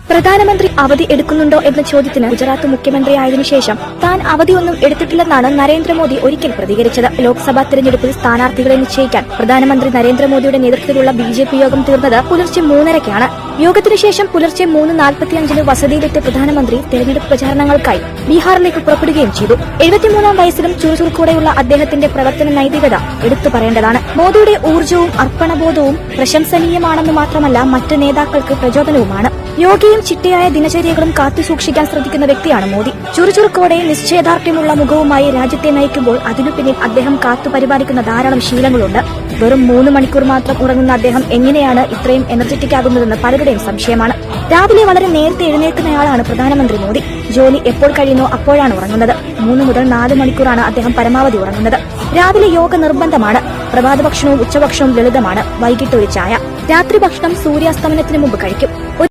പ്രധാനമന്ത്രി അവധി എടുക്കുന്നുണ്ടോ എന്ന ചോദ്യത്തിന് ഗുജറാത്ത് മുഖ്യമന്ത്രിയായതിനു ശേഷം താൻ അവധിയൊന്നും എടുത്തിട്ടില്ലെന്നാണ് നരേന്ദ്രമോദി ഒരിക്കൽ പ്രതികരിച്ചത്. ലോക്സഭാ തെരഞ്ഞെടുപ്പിൽ സ്ഥാനാർത്ഥികളെ നിശ്ചയിക്കാൻ പ്രധാനമന്ത്രി നരേന്ദ്രമോദിയുടെ നേതൃത്വത്തിലുള്ള ബിജെപി യോഗം തീർന്നത് പുലർച്ചെ 3:30-ക്കാണ്. യോഗത്തിനു ശേഷം പുലർച്ചെ 3:45 വസതിയിലെത്തിയ പ്രധാനമന്ത്രി തെരഞ്ഞെടുപ്പ് പ്രചാരണങ്ങൾക്കായി ബീഹാറിലേക്ക് പുറപ്പെടുകയും ചെയ്തു. 73-ാം വയസ്സിലും ചുറുചുറുക്കോടെയുള്ള അദ്ദേഹത്തിന്റെ പ്രവർത്തന നൈതികത എടുത്തു പറയേണ്ടതാണ്. മോദിയുടെ ഊർജ്ജവും അർപ്പണബോധവും പ്രശംസനീയമാണെന്ന് മാത്രമല്ല മറ്റ് നേതാക്കൾക്ക് പ്രചോദനവുമാണ്. യോഗയും ചിട്ടയായ ദിനചര്യകളും കാത്തുസൂക്ഷിക്കാൻ ശ്രദ്ധിക്കുന്ന വ്യക്തിയാണ് മോദി. ചുറുചുറുക്കോടെ നിശ്ചയദാർഢ്യമുള്ള മുഖവുമായി രാജ്യത്തെ നയിക്കുമ്പോൾ അതിനു പിന്നിൽ അദ്ദേഹം കാത്തുപരിപാലിക്കുന്ന ധാരാളം ശീലങ്ങളുണ്ട്. വെറും 3 മണിക്കൂർ മാത്രം ഉറങ്ങുന്ന അദ്ദേഹം എങ്ങനെയാണ് ഇത്രയും എനർജറ്റിക് ആകുന്നതെന്ന് പലരുടെയും സംശയമാണ്. രാവിലെ വളരെ നേരത്തെ എഴുന്നേൽക്കുന്നയാളാണ് പ്രധാനമന്ത്രി മോദി. ജോലി എപ്പോൾ കഴിയുന്നോ അപ്പോഴാണ് ഉറങ്ങുന്നത്. 3 മുതൽ 4 മണിക്കൂറാണ് അദ്ദേഹം പരമാവധി ഉറങ്ങുന്നത്. രാവിലെ യോഗ നിർബന്ധമാണ്. പ്രഭാത ഭക്ഷണവും ഉച്ചഭക്ഷണവും ലളിതമാണ്. വൈകിട്ട് ഒരു ചായ. രാത്രി ഭക്ഷണം സൂര്യാസ്തമനത്തിന് മുമ്പ് കഴിക്കും.